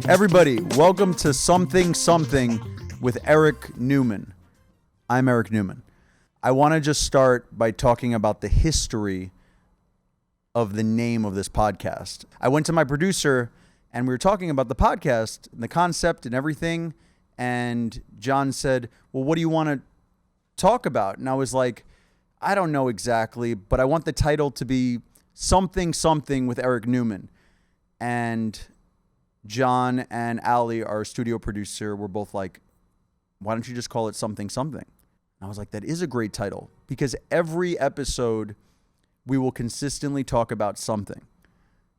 Everybody, welcome to Something Something with Eric Neumann. I'm Eric Neumann. I want to just start by talking about the history of the name of this podcast. I went to my producer and we were talking about the podcast and the concept and everything. And John said, well, what do you want to talk about? And I was like, I don't know exactly, but I want the title to be Something Something with Eric Neumann. And John and Ali, our studio producer, were both like, why don't you just call it Something Something? And I was like, that is a great title, because every episode we will consistently talk about something.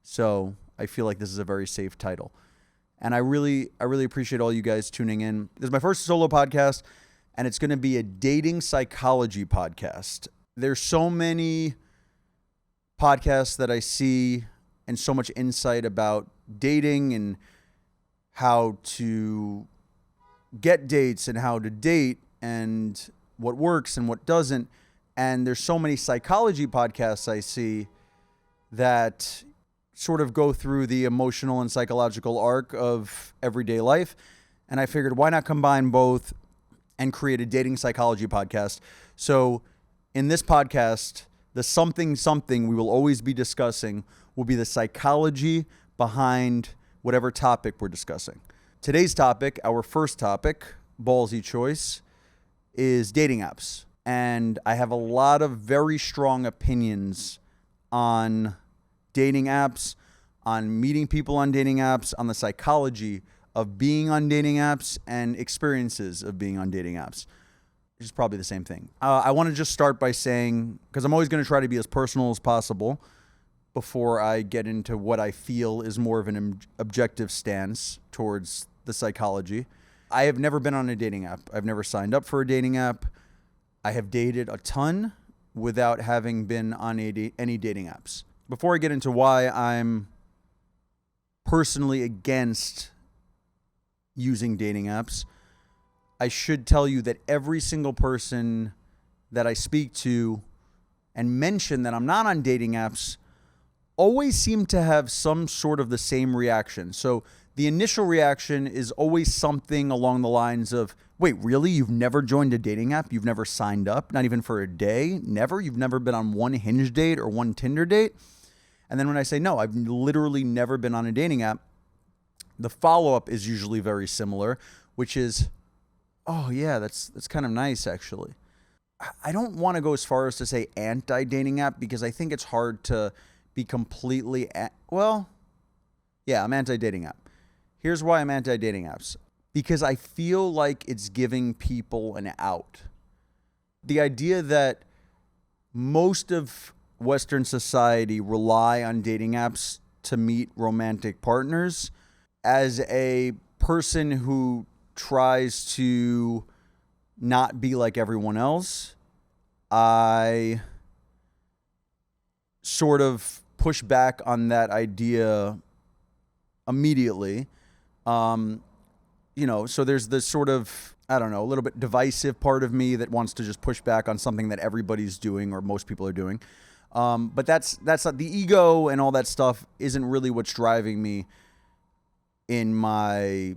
So I feel like this is a very safe title. And I really appreciate all you guys tuning in. This is my first solo podcast, and it's going to be a dating psychology podcast. There's so many podcasts that I see and so much insight about dating and how to get dates and how to date and what works and what doesn't. And there's so many psychology podcasts I see that sort of go through the emotional and psychological arc of everyday life. And I figured, why not combine both and create a dating psychology podcast? So in this podcast, the something something we will always be discussing will be the psychology behind whatever topic we're discussing. Today's topic, our first topic, ballsy choice, is dating apps. And I have a lot of very strong opinions on dating apps, on meeting people on dating apps, on the psychology of being on dating apps, and experiences of being on dating apps. Which is probably the same thing. I want to just start by saying, because I'm always going to try to be as personal as possible before I get into what I feel is more of an objective stance towards the psychology. I have never been on a dating app. I've never signed up for a dating app. I have dated a ton without having been on any dating apps. Before I get into why I'm personally against using dating apps, I should tell you that every single person that I speak to and mention that I'm not on dating apps always seem to have some sort of the same reaction. So the initial reaction is always something along the lines of, wait, really? You've never joined a dating app? You've never signed up? Not even for a day? Never? You've never been on one Hinge date or one Tinder date? And then when I say, no, I've literally never been on a dating app, the follow-up is usually very similar, which is, oh yeah, that's kind of nice actually. I don't want to go as far as to say anti-dating app, because I think it's hard to be completely, I'm anti-dating app. Here's why I'm anti-dating apps. Because I feel like it's giving people an out. The idea that most of Western society rely on dating apps to meet romantic partners, as a person who tries to not be like everyone else, I sort of push back on that idea immediately. So there's this sort of, a little bit divisive part of me that wants to just push back on something that everybody's doing or most people are doing. But that's not the ego, and all that stuff isn't really what's driving me in my,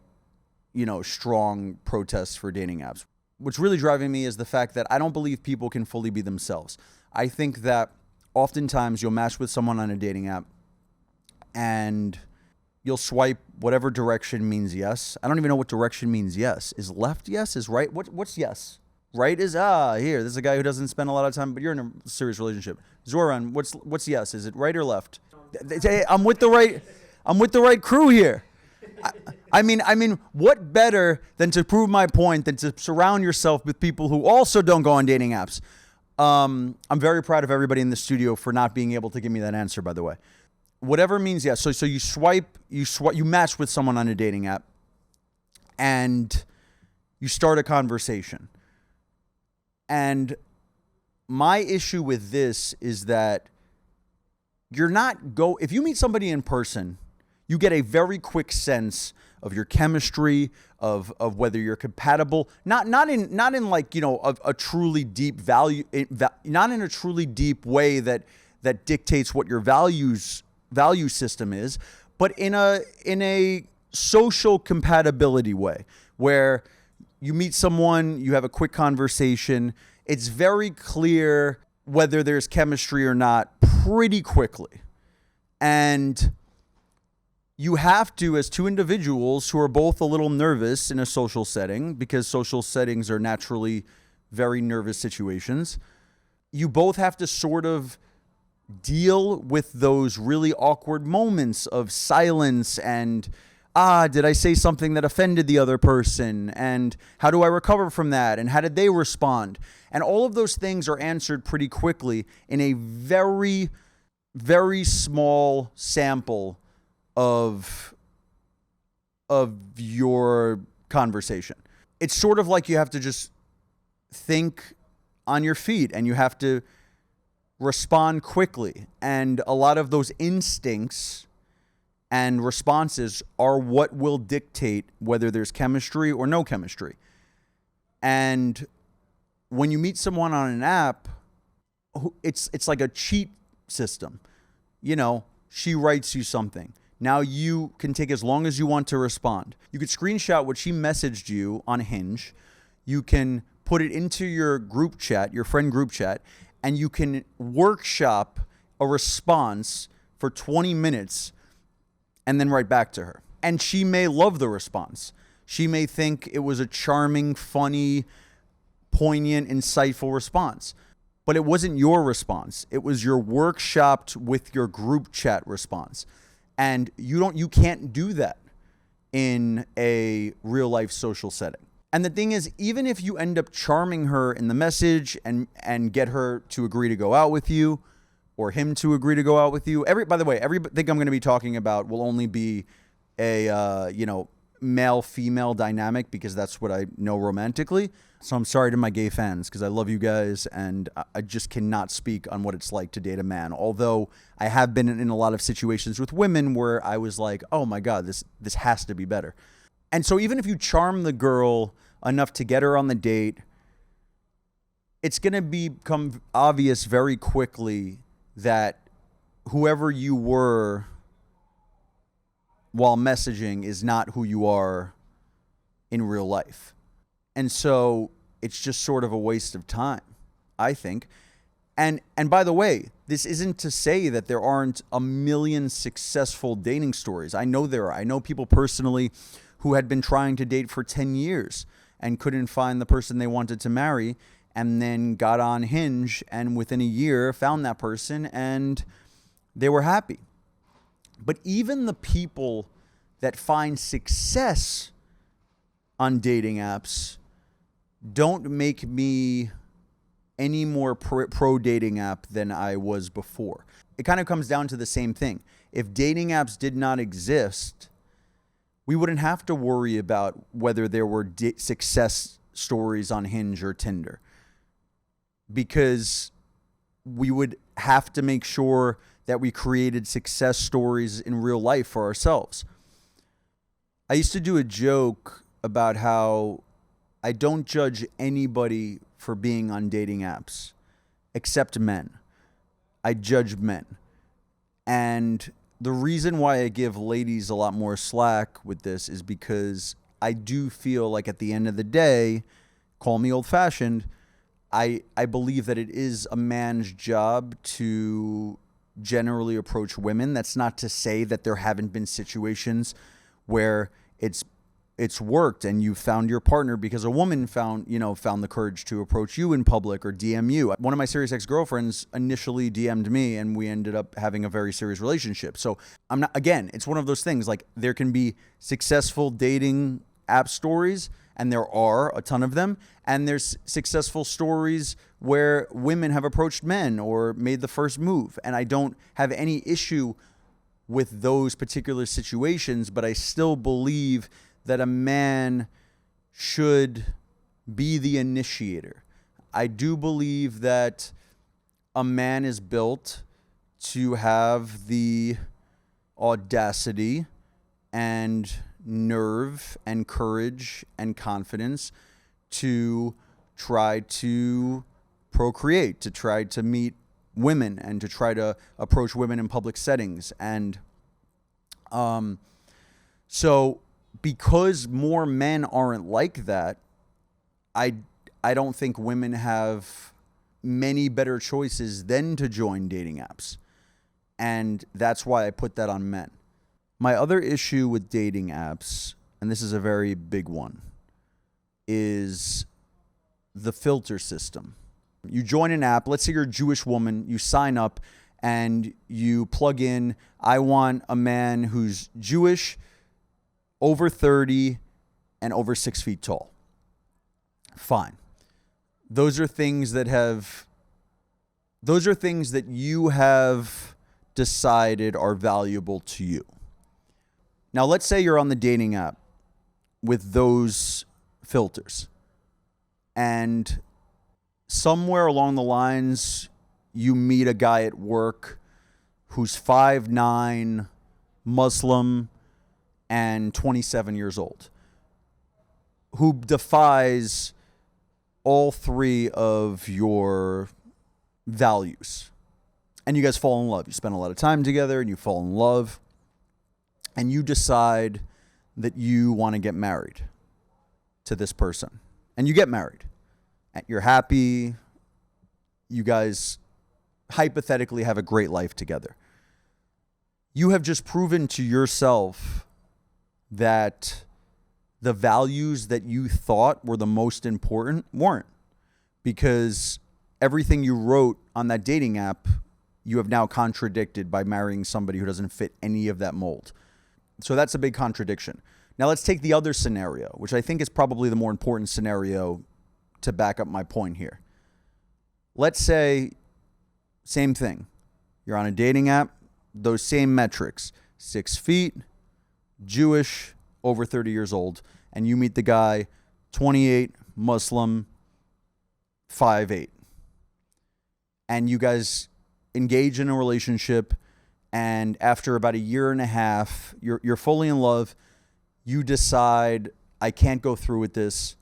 strong protests for dating apps. What's really driving me is the fact that I don't believe people can fully be themselves. I think that oftentimes you'll match with someone on a dating app and you'll swipe whatever direction means yes. I don't even know what direction means yes. Is left yes? Is right? What's yes? Right is, here, this is a guy who doesn't spend a lot of time, but you're in a serious relationship. Zoran, what's yes? Is it right or left? I'm with the right crew here. I mean, what better than to prove my point than to surround yourself with people who also don't go on dating apps? I'm very proud of everybody in the studio for not being able to give me that answer, by the way. Whatever means yes. So you match with someone on a dating app and you start a conversation. And my issue with this is that if you meet somebody in person, you get a very quick sense of your chemistry, of whether you're compatible, not in like, a truly deep value, not in a truly deep way that that dictates what your value system is, but in a social compatibility way, where you meet someone, you have a quick conversation, it's very clear whether there's chemistry or not pretty quickly. And you have to, as two individuals who are both a little nervous in a social setting, because social settings are naturally very nervous situations, you both have to sort of deal with those really awkward moments of silence and, did I say something that offended the other person? And how do I recover from that? And how did they respond? And all of those things are answered pretty quickly in a very, very small sample of your conversation. It's sort of like you have to just think on your feet and you have to respond quickly. And a lot of those instincts and responses are what will dictate whether there's chemistry or no chemistry. And when you meet someone on an app, it's like a cheat system. You know, she writes you something. Now you can take as long as you want to respond. You could screenshot what she messaged you on Hinge. You can put it into your group chat, your friend group chat, and you can workshop a response for 20 minutes and then write back to her. And she may love the response. She may think it was a charming, funny, poignant, insightful response. But it wasn't your response. It was your workshopped with your group chat response. And you can't do that in a real life social setting. And the thing is, even if you end up charming her in the message and get her to agree to go out with you, or him to agree to go out with you. By the way, everything I'm going to be talking about will only be a male-female dynamic, because that's what I know romantically. So I'm sorry to my gay fans, because I love you guys, and I just cannot speak on what it's like to date a man. Although I have been in a lot of situations with women where I was like, oh my God, this has to be better. And so even if you charm the girl enough to get her on the date, it's going to become obvious very quickly that whoever you were while messaging is not who you are in real life. And so it's just sort of a waste of time, I think. And by the way, this isn't to say that there aren't a million successful dating stories. I know there are. I know people personally who had been trying to date for 10 years and couldn't find the person they wanted to marry, and then got on Hinge and within a year found that person and they were happy. But even the people that find success on dating apps don't make me any more pro dating app than I was before. It kind of comes down to the same thing. If dating apps did not exist, we wouldn't have to worry about whether there were success stories on Hinge or Tinder, because we would have to make sure that we created success stories in real life for ourselves. I used to do a joke about how I don't judge anybody for being on dating apps except men. I judge men. And the reason why I give ladies a lot more slack with this is because I do feel like at the end of the day, call me old-fashioned, I believe that it is a man's job to generally approach women. That's not to say that there haven't been situations where it's worked and you found your partner because a woman found the courage to approach you in public or DM you. One of my serious ex-girlfriends initially DM'd me and we ended up having a very serious relationship. So it's one of those things, like there can be successful dating app stories, and there are a ton of them, and there's successful stories where women have approached men or made the first move. And I don't have any issue with those particular situations, but I still believe that a man should be the initiator. I do believe that a man is built to have the audacity and nerve and courage and confidence to try to procreate, to try to meet women and to try to approach women in public settings. And so because more men aren't like that, I don't think women have many better choices than to join dating apps. And that's why I put that on men. My other issue with dating apps, and this is a very big one, is the filter system. You join an app, let's say you're a Jewish woman, you sign up and you plug in, I want a man who's Jewish, over 30, and over 6 feet tall. Fine. Those are things that you have decided are valuable to you. Now, let's say you're on the dating app with those filters, and somewhere along the lines, you meet a guy at work who's 5'9", Muslim, and 27 years old, who defies all three of your values. And you guys fall in love. You spend a lot of time together and you fall in love. And you decide that you want to get married to this person. And you get married. And you're happy. You guys hypothetically have a great life together. You have just proven to yourself that the values that you thought were the most important weren't. Because everything you wrote on that dating app, you have now contradicted by marrying somebody who doesn't fit any of that mold. So that's a big contradiction. Now let's take the other scenario, which I think is probably the more important scenario to back up my point here. Let's say, same thing. You're on a dating app, those same metrics, 6 feet, Jewish, over 30 years old, and you meet the guy, 28, Muslim, 5'8". And you guys engage in a relationship, and after about a year and a half, you're fully in love. You decide, I can't go through with this,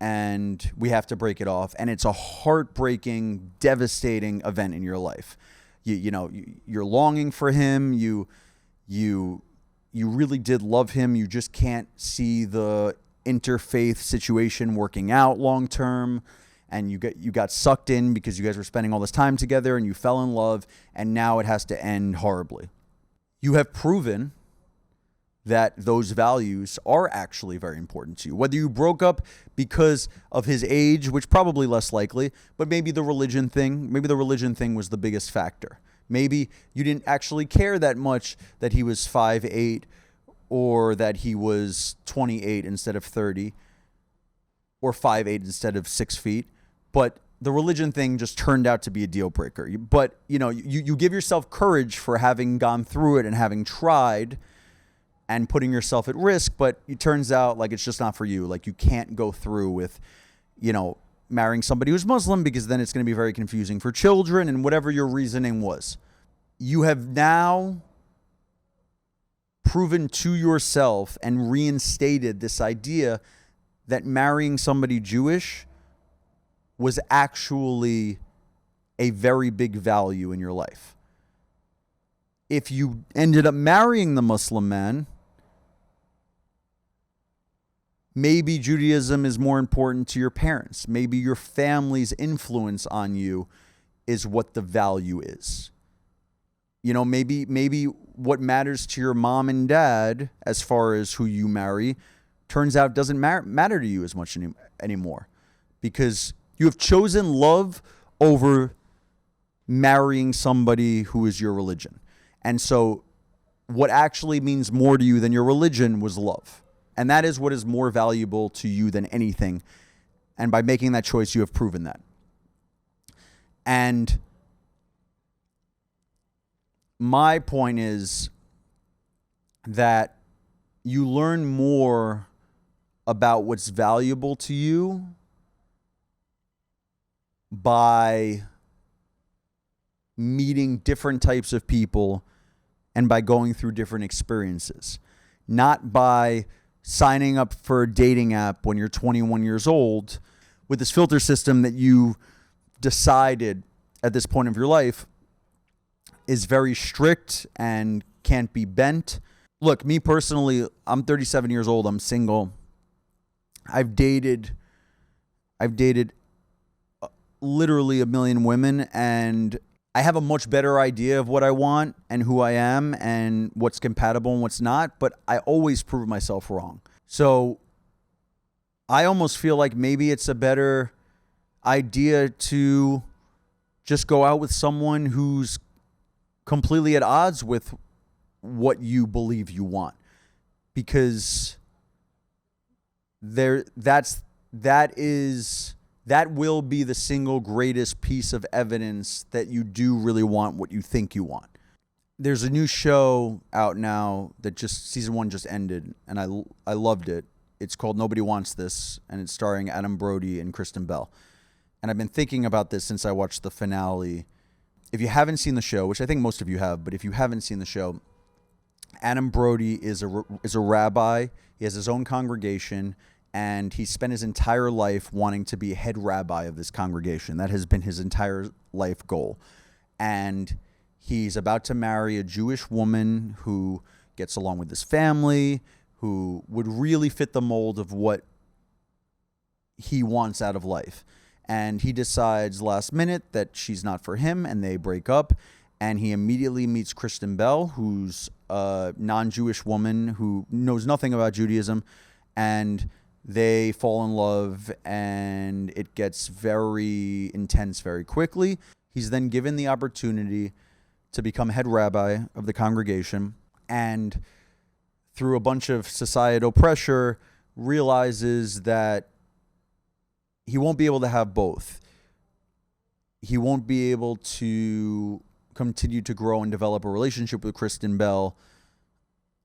and we have to break it off. And it's a heartbreaking, devastating event in your life. You're longing for him. You really did love him. You just can't see the interfaith situation working out long term. And you got sucked in because you guys were spending all this time together and you fell in love, and now it has to end horribly. You have proven that those values are actually very important to you. Whether you broke up because of his age, which probably less likely, but maybe the religion thing was the biggest factor. Maybe you didn't actually care that much that he was 5'8", or that he was 28 instead of 30, or 5'8" instead of 6 feet. But the religion thing just turned out to be a deal breaker. But, you give yourself courage for having gone through it and having tried and putting yourself at risk, but it turns out like it's just not for you. Like you can't go through with, marrying somebody who's Muslim because then it's going to be very confusing for children, and whatever your reasoning was. You have now proven to yourself and reinstated this idea that marrying somebody Jewish was actually a very big value in your life. If you ended up marrying the Muslim man, maybe Judaism is more important to your parents. Maybe your family's influence on you is what the value is. Maybe what matters to your mom and dad as far as who you marry turns out doesn't matter to you as much anymore, because you have chosen love over marrying somebody who is your religion. And so what actually means more to you than your religion was love. And that is what is more valuable to you than anything. And by making that choice, you have proven that. And my point is that you learn more about what's valuable to you by meeting different types of people and by going through different experiences, not by signing up for a dating app when you're 21 years old with this filter system that you decided at this point of your life is very strict and can't be bent. Look, me personally, I'm 37 years old. I'm single. I've dated literally a million women, and I have a much better idea of what I want and who I am and what's compatible and what's not, but I always prove myself wrong. So I almost feel like maybe it's a better idea to just go out with someone who's completely at odds with what you believe you want, because that will be the single greatest piece of evidence that you do really want what you think you want. There's a new show out now that just season 1 just ended, and I loved it. It's called Nobody Wants This, and it's starring Adam Brody and Kristen Bell. And I've been thinking about this since I watched the finale. If you haven't seen the show, which I think most of you have, but if you haven't seen the show, Adam Brody is a rabbi. He has his own congregation, and he spent his entire life wanting to be head rabbi of this congregation. That has been his entire life goal. And he's about to marry a Jewish woman who gets along with his family, who would really fit the mold of what he wants out of life. And he decides last minute that she's not for him, and they break up. And he immediately meets Kristen Bell, who's a non-Jewish woman who knows nothing about Judaism. And they fall in love, and it gets very intense very quickly. He's then given the opportunity to become head rabbi of the congregation, and through a bunch of societal pressure, realizes that he won't be able to have both. He won't be able to continue to grow and develop a relationship with Kristen Bell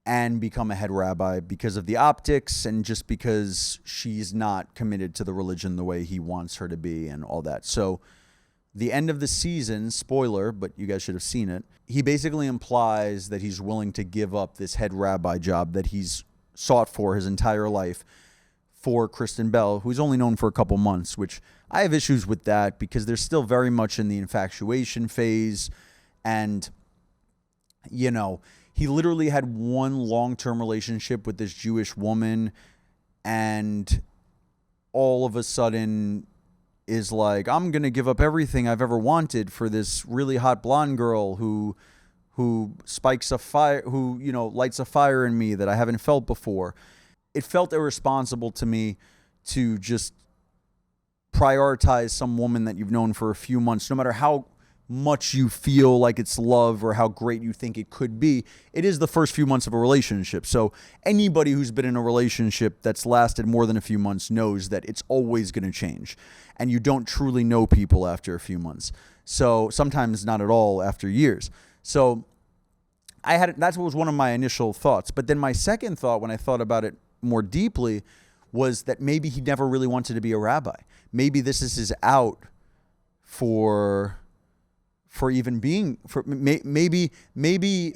and become a head rabbi because of the optics, and just because she's not committed to the religion the way he wants her to be and all that. So the end of the season, spoiler, but you guys should have seen it, he basically implies that he's willing to give up this head rabbi job that he's sought for his entire life for Kristen Bell, who's only known for a couple months, which I have issues with that because they're still very much in the infatuation phase. And, you know, he literally had one long-term relationship with this Jewish woman, and all of a sudden is like, I'm going to give up everything I've ever wanted for this really hot blonde girl who spikes a fire, who, you know, lights a fire in me that I haven't felt before. It felt irresponsible to me to just prioritize some woman that you've known for a few months, no matter how much you feel like it's love or how great you think it could be. It is the first few months of a relationship. So anybody who's been in a relationship that's lasted more than a few months knows that it's always going to change, and you don't truly know people after a few months. So sometimes not at all after years. So that was one of my initial thoughts. But then my second thought, when I thought about it more deeply, was that maybe he never really wanted to be a rabbi. Maybe this is his out for even being, maybe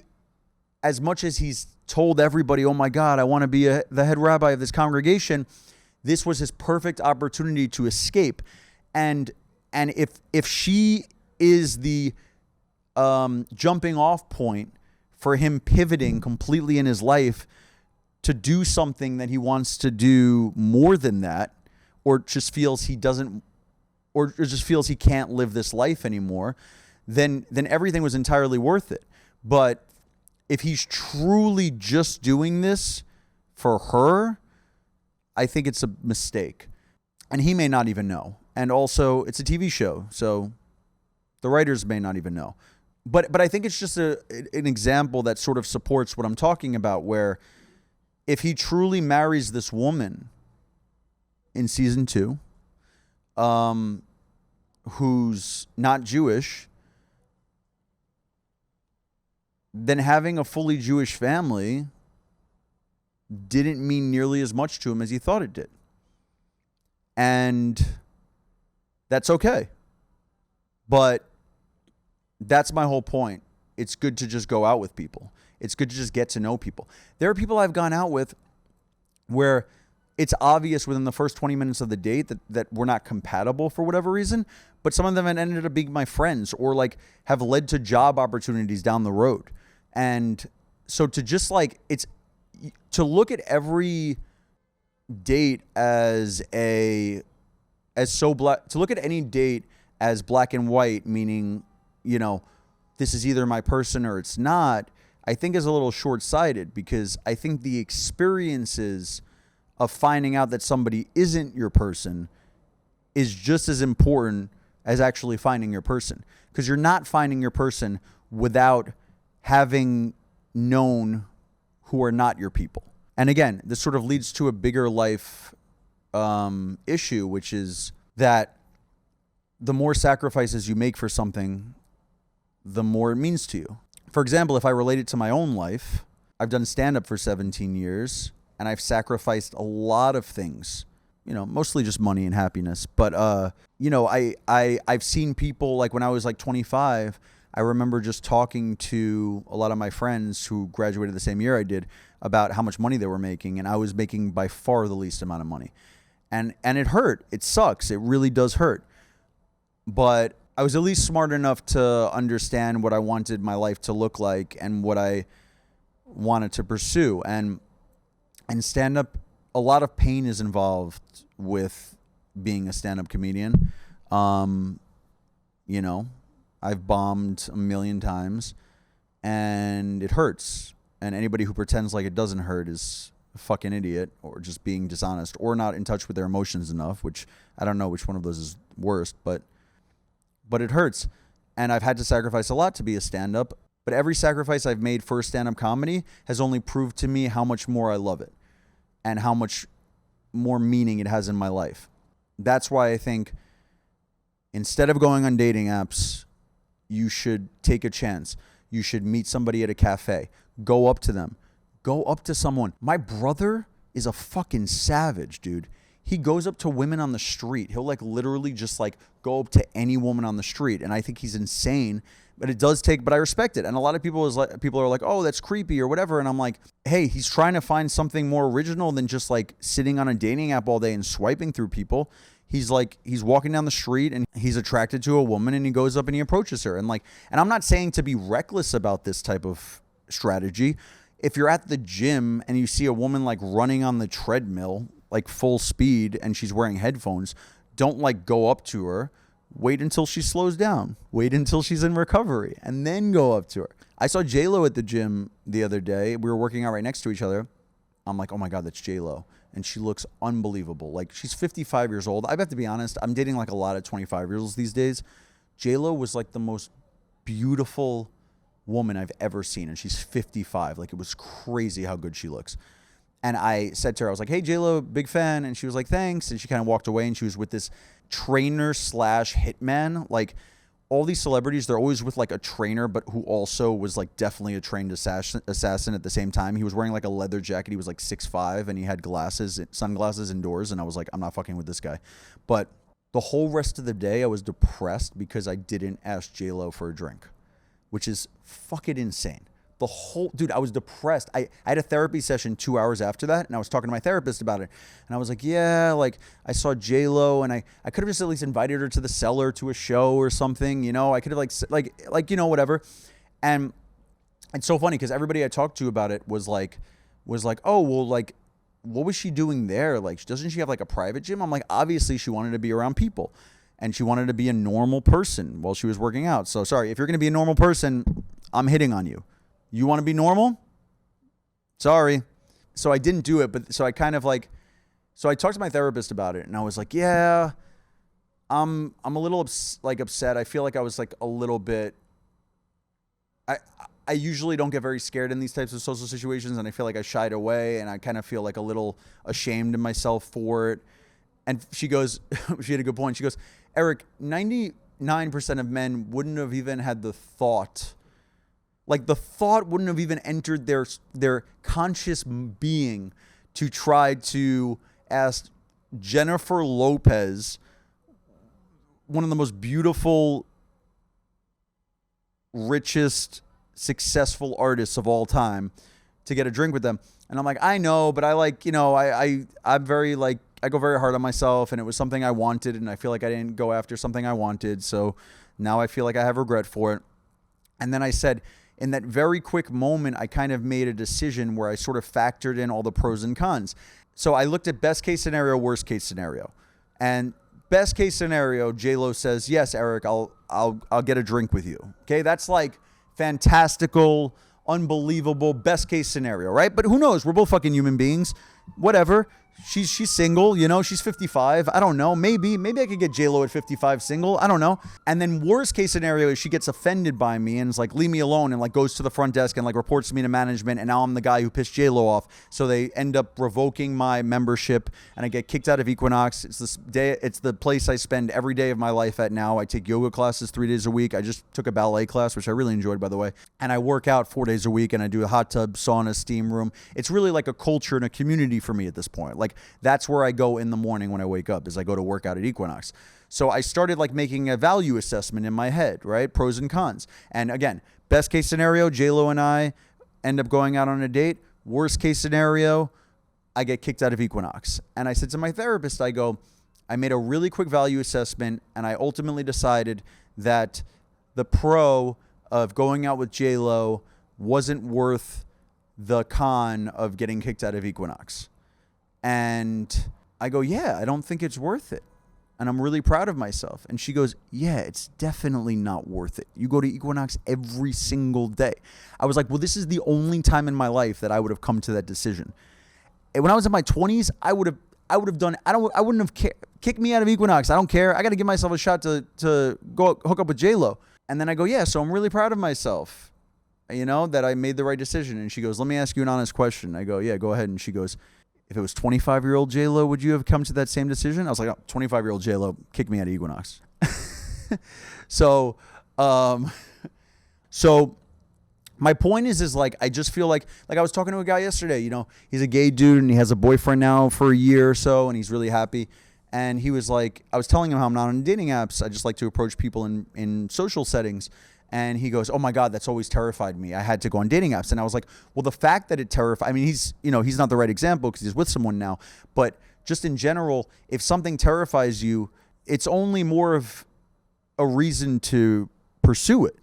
as much as he's told everybody, oh my God, I want to be the head rabbi of this congregation, this was his perfect opportunity to escape. And if she is the jumping off point for him pivoting completely in his life to do something that he wants to do more than that, or just feels he doesn't, or just feels he can't live this life anymore, then everything was entirely worth it. But if he's truly just doing this for her, I think it's a mistake. And he may not even know. And also, it's a TV show, so the writers may not even know. But I think it's just an example that sort of supports what I'm talking about, where if he truly marries this woman in season 2, who's not Jewish, then having a fully Jewish family didn't mean nearly as much to him as he thought it did. And that's okay. But that's my whole point. It's good to just go out with people. It's good to just get to know people. There are people I've gone out with where it's obvious within the first 20 minutes of the date that we're not compatible for whatever reason, but some of them have ended up being my friends or like have led to job opportunities down the road. And so to just like, it's to look at every date to look at any date as black and white, meaning, you know, this is either my person or it's not, I think is a little short-sighted, because I think the experiences of finding out that somebody isn't your person is just as important as actually finding your person, because you're not finding your person without having known who are not your people. And again, this sort of leads to a bigger life issue, which is that the more sacrifices you make for something, the more it means to you. For example, if I relate it to my own life, I've done stand-up for 17 years, and I've sacrificed a lot of things, you know, mostly just money and happiness. But, you know, I've seen people, like when I was like 25, I remember just talking to a lot of my friends who graduated the same year I did about how much money they were making, and I was making by far the least amount of money. And it hurt. It sucks. It really does hurt. But I was at least smart enough to understand what I wanted my life to look like and what I wanted to pursue. And stand-up, a lot of pain is involved with being a stand-up comedian. You know, I've bombed a million times, and it hurts. And anybody who pretends like it doesn't hurt is a fucking idiot, or just being dishonest, or not in touch with their emotions enough, which I don't know which one of those is worst, but it hurts. And I've had to sacrifice a lot to be a stand-up, but every sacrifice I've made for stand-up comedy has only proved to me how much more I love it and how much more meaning it has in my life. That's why I think instead of going on dating apps, you should take a chance. You should meet somebody at a cafe. Go up to them. Go up to someone. My brother is a fucking savage, dude. He goes up to women on the street. He'll like literally just like go up to any woman on the street. And I think he's insane, but I respect it. And a lot of people are like, oh, that's creepy or whatever. And I'm like, hey, he's trying to find something more original than just like sitting on a dating app all day and swiping through people. He's walking down the street and he's attracted to a woman and he goes up and he approaches her. And I'm not saying to be reckless about this type of strategy. If you're at the gym and you see a woman like running on the treadmill, like full speed, and she's wearing headphones, don't like go up to her. Wait until she slows down. Wait until she's in recovery and then go up to her. I saw J-Lo at the gym the other day. We were working out right next to each other. I'm like, oh my God, that's J-Lo. And she looks unbelievable. Like, she's 55 years old. I have to be honest, I'm dating like a lot of 25-year-olds these days. J-Lo was like the most beautiful woman I've ever seen, and she's 55. Like, it was crazy how good she looks. And I said to her, I was like, hey, J-Lo, big fan. And she was like, thanks. And she kind of walked away, and she was with this trainer / hitman. Like, all these celebrities, they're always with like a trainer, but who also was like definitely a trained assassin at the same time. He was wearing like a leather jacket. He was like 6'5", and he had sunglasses indoors. And I was like, I'm not fucking with this guy. But the whole rest of the day, I was depressed because I didn't ask J-Lo for a drink, which is fucking insane. Dude, I was depressed. I had a therapy session 2 hours after that, and I was talking to my therapist about it. And I was like, yeah, like I saw J-Lo, and I could have just at least invited her to the Cellar to a show or something, you know? I could have like you know, whatever. And it's so funny because everybody I talked to about it was like, oh, well, like, what was she doing there? Like, doesn't she have like a private gym? I'm like, obviously she wanted to be around people, and she wanted to be a normal person while she was working out. So sorry, if you're going to be a normal person, I'm hitting on you. You want to be normal? Sorry. So I didn't do it, but so I talked to my therapist about it, and I was like, yeah, I'm a little upset. I feel like I was like a little bit, I usually don't get very scared in these types of social situations, and I feel like I shied away, and I kind of feel like a little ashamed of myself for it. And she goes, she had a good point. She goes, Eric, 99% of men wouldn't have even had the thought. Like, the thought wouldn't have even entered their conscious being to try to ask Jennifer Lopez, one of the most beautiful, richest, successful artists of all time, to get a drink with them. And I'm like, I know, but I like, I'm very like, I go very hard on myself, and it was something I wanted, and I feel like I didn't go after something I wanted. So now I feel like I have regret for it. And then I said, in that very quick moment, I kind of made a decision where I sort of factored in all the pros and cons. So I looked at best case scenario, worst case scenario. And best case scenario, J-Lo says, yes, Eric, I'll get a drink with you. Okay, that's like fantastical, unbelievable, best case scenario, right? But who knows? We're both fucking human beings. Whatever. She's single, she's 55. I don't know. Maybe I could get J-Lo at 55 single. I don't know. And then worst case scenario is she gets offended by me and is like, leave me alone, and like goes to the front desk and like reports me to management, and now I'm the guy who pissed J-Lo off. So they end up revoking my membership and I get kicked out of Equinox. It's the place I spend every day of my life at now. I take yoga classes 3 days a week. I just took a ballet class, which I really enjoyed, by the way. And I work out 4 days a week, and I do a hot tub, sauna, steam room. It's really like a culture and a community for me at this point. Like, that's where I go in the morning when I wake up, is I go to work out at Equinox. So I started like making a value assessment in my head, right? Pros and cons. And again, best case scenario, J-Lo and I end up going out on a date. Worst case scenario, I get kicked out of Equinox. And I said to my therapist, I made a really quick value assessment, and I ultimately decided that the pro of going out with J-Lo wasn't worth the con of getting kicked out of Equinox. And I go, yeah, I don't think it's worth it. And I'm really proud of myself. And she goes, yeah, it's definitely not worth it. You go to Equinox every single day. I was like, well, this is the only time in my life that I would have come to that decision. And when I was in my 20s, I would have done, I wouldn't have cared. Kick me out of Equinox. I don't care. I got to give myself a shot to go hook up with J-Lo. And then I go, yeah, so I'm really proud of myself, that I made the right decision. And she goes, let me ask you an honest question. I go, yeah, go ahead. And she goes, if it was 25-year-old J-Lo, would you have come to that same decision? I was like, oh, 25-year-old J-Lo, kick me out of Equinox. So my point is like, I just feel like I was talking to a guy yesterday, he's a gay dude and he has a boyfriend now for a year or so, and he's really happy. And he was like, I was telling him how I'm not on dating apps. I just like to approach people in social settings. And he goes, oh my God, that's always terrified me. I had to go on dating apps. And I was like, well, the fact that it terrified, I mean, he's not the right example because he's with someone now, but just in general, if something terrifies you, it's only more of a reason to pursue it.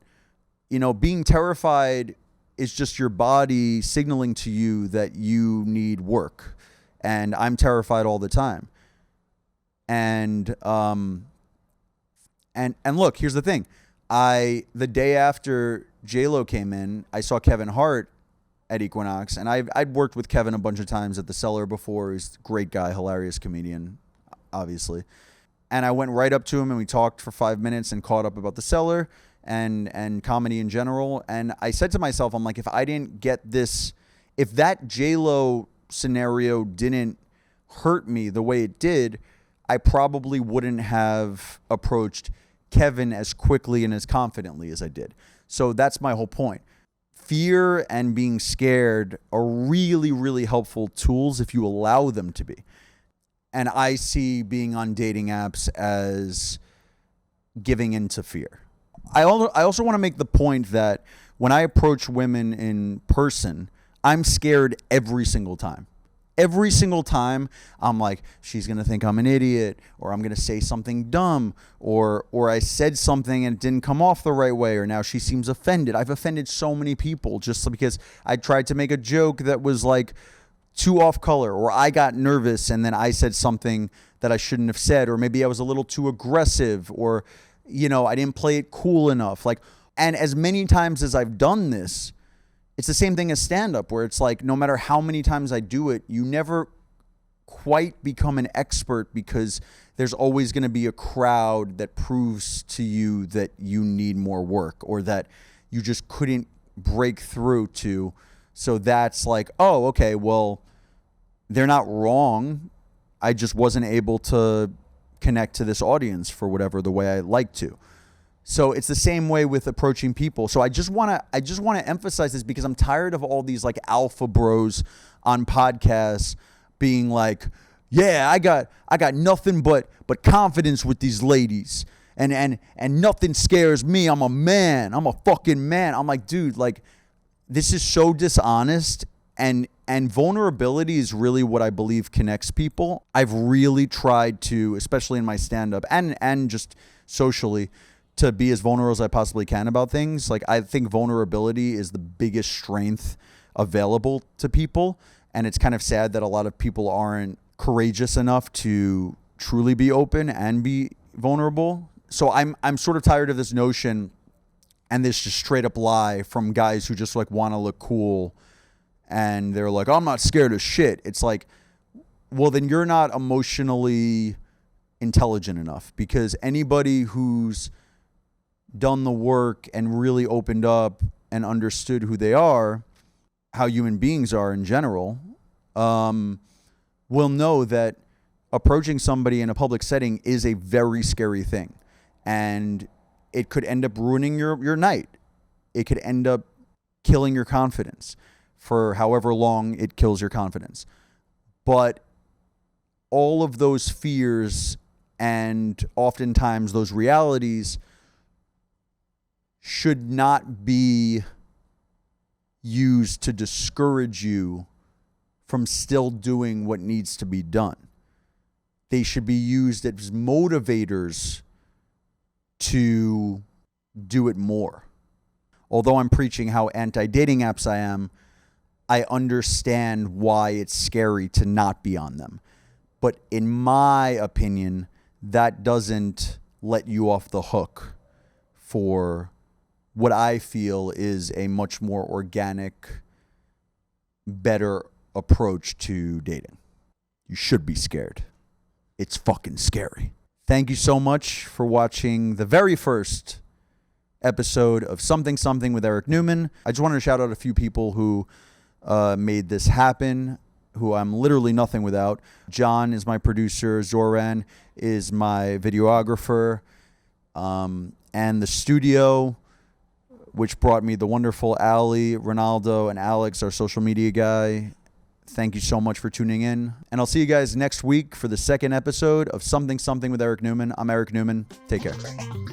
Being terrified is just your body signaling to you that you need work. And I'm terrified all the time. And look, here's the thing. The day after J-Lo came in, I saw Kevin Hart at Equinox, and I'd worked with Kevin a bunch of times at the Cellar before. He's a great guy, hilarious comedian, obviously. And I went right up to him and we talked for 5 minutes and caught up about the Cellar and comedy in general. And I said to myself, I'm like, if I didn't get this, if that J-Lo scenario didn't hurt me the way it did, I probably wouldn't have approached Kevin as quickly and as confidently as I did. So that's my whole point. Fear and being scared are really, really helpful tools if you allow them to be. And I see being on dating apps as giving into fear. I also want to make the point that when I approach women in person, I'm scared every single time. Every single time I'm like, she's going to think I'm an idiot, or I'm going to say something dumb, or I said something and it didn't come off the right way, or now she seems offended. I've offended so many people just because I tried to make a joke that was like too off color, or I got nervous and then I said something that I shouldn't have said, or maybe I was a little too aggressive, or, I didn't play it cool enough. And as many times as I've done this, it's the same thing as stand-up, where it's like, no matter how many times I do it, you never quite become an expert because there's always going to be a crowd that proves to you that you need more work or that you just couldn't break through to. So that's like, oh, okay, well, they're not wrong. I just wasn't able to connect to this audience for whatever the way I like to. So it's the same way with approaching people. So I just want to emphasize this because I'm tired of all these like alpha bros on podcasts being like, yeah, I got nothing but confidence with these ladies. And nothing scares me. I'm a man. I'm a fucking man. I'm like, dude, like, this is so dishonest And vulnerability is really what I believe connects people. I've really tried to, especially in my stand-up and just socially, to be as vulnerable as I possibly can about things. Like, I think vulnerability is the biggest strength available to people. And it's kind of sad that a lot of people aren't courageous enough to truly be open and be vulnerable. So I'm sort of tired of this notion and this just straight up lie from guys who just like want to look cool. And they're like, I'm not scared of shit. It's like, well, then you're not emotionally intelligent enough, because anybody who's done the work and really opened up and understood who they are, how human beings are in general, will know that approaching somebody in a public setting is a very scary thing. And it could end up ruining your night. It could end up killing your confidence for however long it kills your confidence. But all of those fears and oftentimes those realities should not be used to discourage you from still doing what needs to be done. They should be used as motivators to do it more. Although I'm preaching how anti-dating apps I am, I understand why it's scary to not be on them. But in my opinion, that doesn't let you off the hook for what I feel is a much more organic, better approach to dating. You should be scared. It's fucking scary. Thank you so much for watching the very first episode of Something Something with Eric Neumann. I just wanted to shout out a few people who made this happen, who I'm literally nothing without. John is my producer. Zoran is my videographer. And the studio, which brought me the wonderful Ali, Ronaldo, and Alex, our social media guy. Thank you so much for tuning in. And I'll see you guys next week for the second episode of Something Something with Eric Neumann. I'm Eric Neumann. Take care.